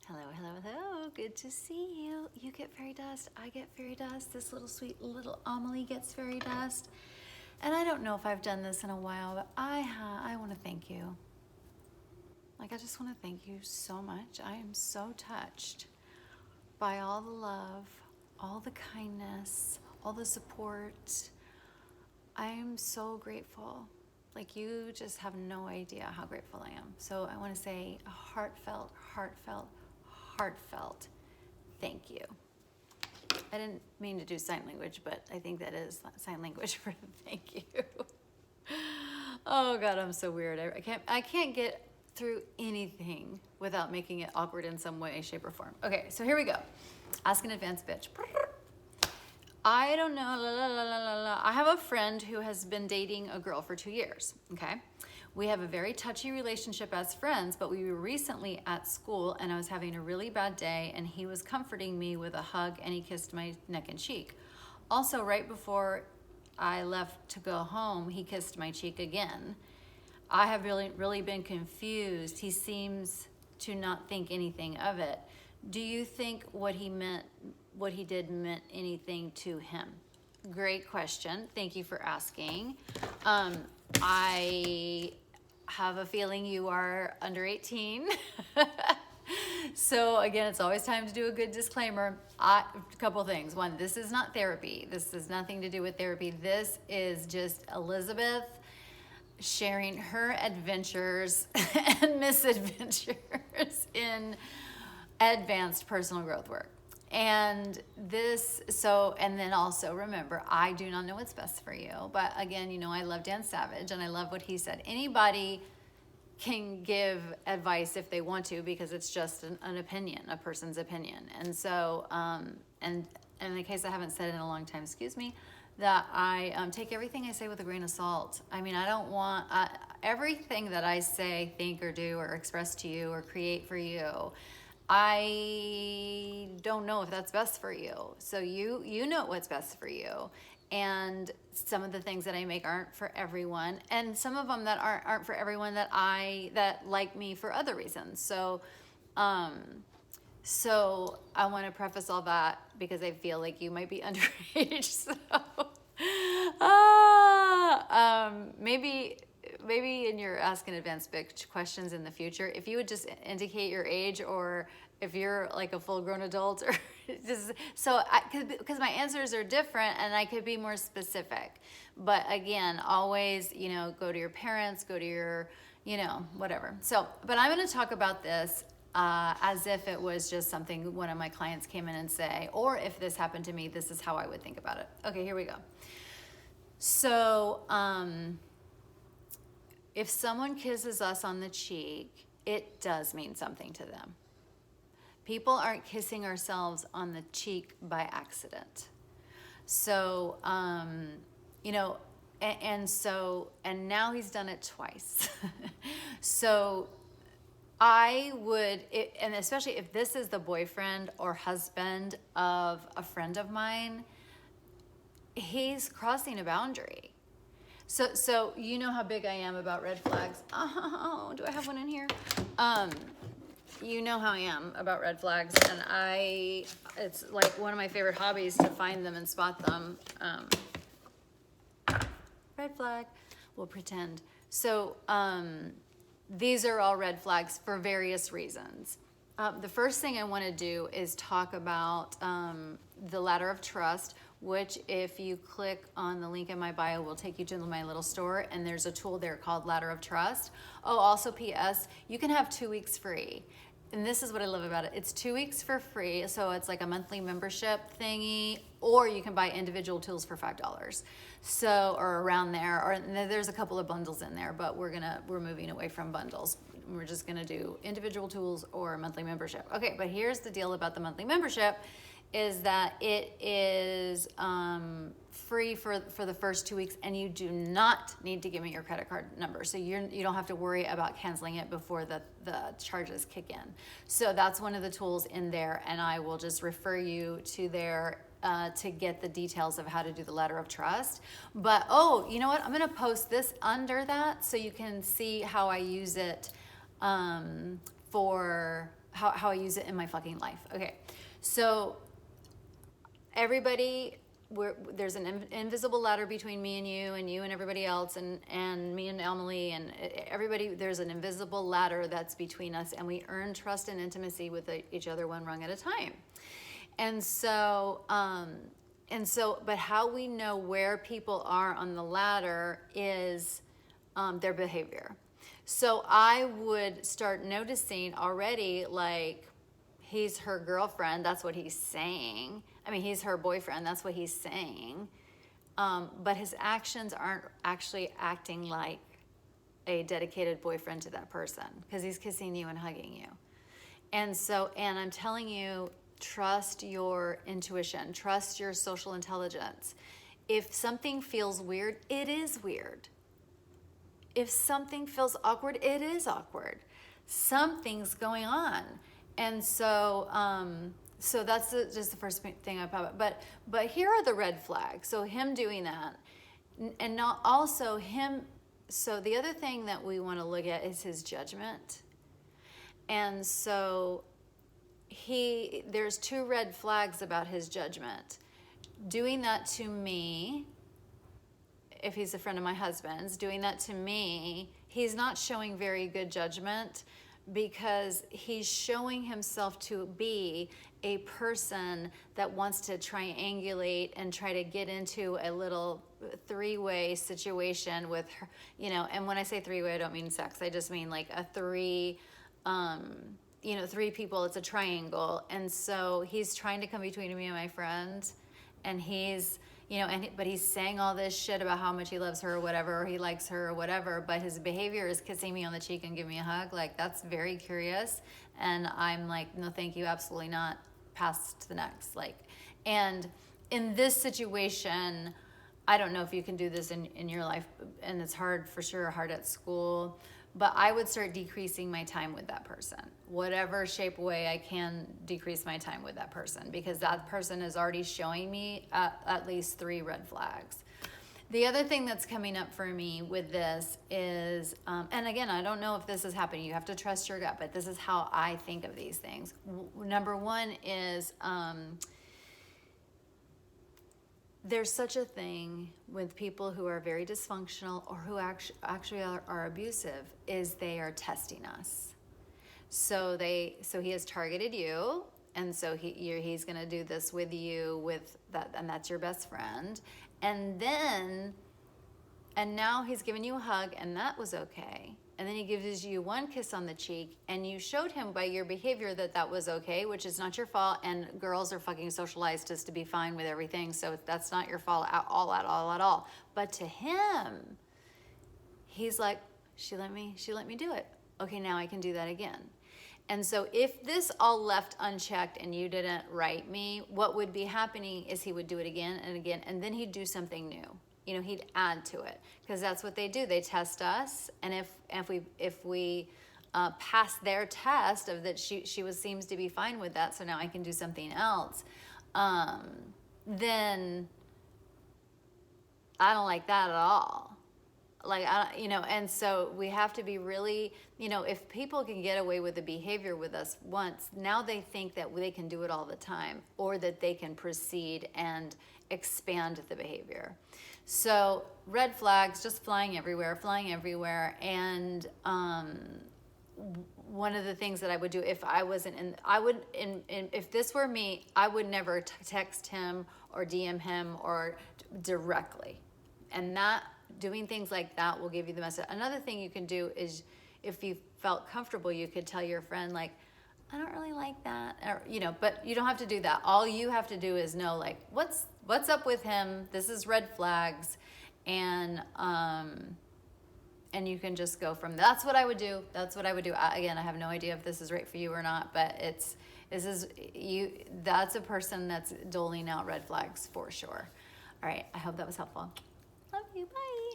Hello, hello, hello. Good to see you. You get fairy dust. I get fairy dust. This little sweet little Amelie gets fairy dust. And I don't know if I've done this in a while, but I want to thank you. I just want to thank you so much. I am so touched by all the love, all the kindness, all the support. I am so grateful. You just have no idea how grateful I am. So I want to say a heartfelt thank you. I didn't mean to do sign language, but I think that is sign language for thank you. Oh God, I'm so weird. I can't get through anything without making it awkward in some way, shape, or form. Okay, so here we go. Ask an advanced bitch. I don't know, I have a friend who has been dating a girl for 2 years, okay? We have a very touchy relationship as friends, but we were recently at school and I was having a really bad day and he was comforting me with a hug and he kissed my neck and cheek. Also, right before I left to go home, he kissed my cheek again. I have really been confused. He seems to not think anything of it. Do you think what he did meant anything to him? Great question. Thank you for asking. I have a feeling you are under 18. So again, it's always time to do a good disclaimer. A couple things. One, this is not therapy. This has nothing to do with therapy. This is just Elizabeth sharing her adventures and misadventures in advanced personal growth work. And then also remember, I do not know what's best for you. But again, I love Dan Savage and I love what he said. Anybody can give advice if they want to, because it's just an opinion, a person's opinion. And so, and in case I haven't said it in a long time, excuse me, that I take everything I say with a grain of salt. I mean, I don't want everything that I say, think, or do, or express to you, or create for you. I don't know if that's best for you. So you know what's best for you. And some of the things that I make aren't for everyone. And some of them that aren't for everyone that like me for other reasons. So I want to preface all that because I feel like you might be underage. So maybe in your Ask an Advanced Bitch questions in the future, if you would just indicate your age, or if you're like a full-grown adult, or just because my answers are different and I could be more specific. But again, always, go to your parents, go to your, whatever. So, but I'm going to talk about this as if it was just something one of my clients came in and say, or if this happened to me, this is how I would think about it. Okay, here we go. So, if someone kisses us on the cheek, it does mean something to them. People aren't kissing ourselves on the cheek by accident. So, and now he's done it twice. So I would, and especially if this is the boyfriend or husband of a friend of mine, he's crossing a boundary. So you know how big I am about red flags. Oh, do I have one in here? You know how I am about red flags, and it's like one of my favorite hobbies to find them and spot them. Red flag, we'll pretend. So these are all red flags for various reasons. The first thing I want to do is talk about the ladder of trust, which if you click on the link in my bio will take you to my little store, and there's a tool there called Ladder of Trust. Oh, also PS, you can have 2 weeks free. And this is what I love about it. It's 2 weeks for free, so it's like a monthly membership thingy, or you can buy individual tools for $5. So, or around there, or there's a couple of bundles in there, but we're moving away from bundles. We're just gonna do individual tools or a monthly membership. Okay, but here's the deal about the monthly membership, is that it is free for the first 2 weeks, and you do not need to give me your credit card number. So you don't have to worry about canceling it before the charges kick in. So that's one of the tools in there, and I will just refer you to there to get the details of how to do the ladder of trust. But you know what? I'm gonna post this under that so you can see how I use it for how I use it in my fucking life. Okay, so everybody, there's an invisible ladder between me and you and everybody else, and me and Emily and everybody. There's an invisible ladder that's between us, and we earn trust and intimacy with each other one rung at a time. And so, but how we know where people are on the ladder is their behavior. So I would start noticing already, like, he's her girlfriend, that's what he's saying. I mean, he's her boyfriend, that's what he's saying. But his actions aren't actually acting like a dedicated boyfriend to that person, because he's kissing you and hugging you. And I'm telling you, trust your intuition, trust your social intelligence. If something feels weird, it is weird. If something feels awkward, it is awkward. Something's going on. And so that's just the first thing I pop up. But here are the red flags. So him doing that, and not also him. So the other thing that we want to look at is his judgment. And so there's 2 red flags about his judgment. Doing that to me, if he's a friend of my husband's, doing that to me, he's not showing very good judgment, because he's showing himself to be a person that wants to triangulate and try to get into a little 3-way situation with her, and when I say 3-way, I don't mean sex. I just mean like a 3 people, it's a triangle. And so he's trying to come between me and my friend, and he's, but he's saying all this shit about how much he loves her or whatever, or he likes her or whatever, but his behavior is kissing me on the cheek and giving me a hug. Like, that's very curious. And I'm like, no, thank you, absolutely not. Pass to the next. Like, and in this situation, I don't know if you can do this in your life, and it's hard for sure, hard at school, but I would start decreasing my time with that person. Whatever shape way I can decrease my time with that person, because that person is already showing me at least 3 red flags. The other thing that's coming up for me with this is, and again, I don't know if this is happening. You have to trust your gut, but this is how I think of these things. Number 1 is, there's such a thing with people who are very dysfunctional or who actually are abusive, is they are testing us. So he has targeted you, and so he's going to do this with you, with that, and that's your best friend. And now he's giving you a hug, and that was okay. And then he gives you 1 kiss on the cheek, and you showed him by your behavior that was okay, which is not your fault. And girls are fucking socialized just to be fine with everything, so that's not your fault at all. But to him, he's like, she let me do it. Okay, now I can do that again. And so if this all left unchecked and you didn't write me, what would be happening is he would do it again and again, and then he'd do something new. He'd add to it, because that's what they do. They test us, and if we pass their test of that she seems to be fine with that, so now I can do something else, then I don't like that at all. Like, and so we have to be really, if people can get away with the behavior with us once, now they think that they can do it all the time, or that they can proceed and expand the behavior. So red flags just flying everywhere. And one of the things that I would do if I wasn't if this were me, I would never text him or DM him or directly. And that, doing things like that will give you the message. Another thing you can do is, if you felt comfortable, you could tell your friend, like, I don't really like that, or, but you don't have to do that. All you have to do is know, like, what's up with him? This is red flags, and you can just go from. That's what I would do. Again, I have no idea if this is right for you or not, but that's a person that's doling out red flags for sure. All right, I hope that was helpful. Love you, bye.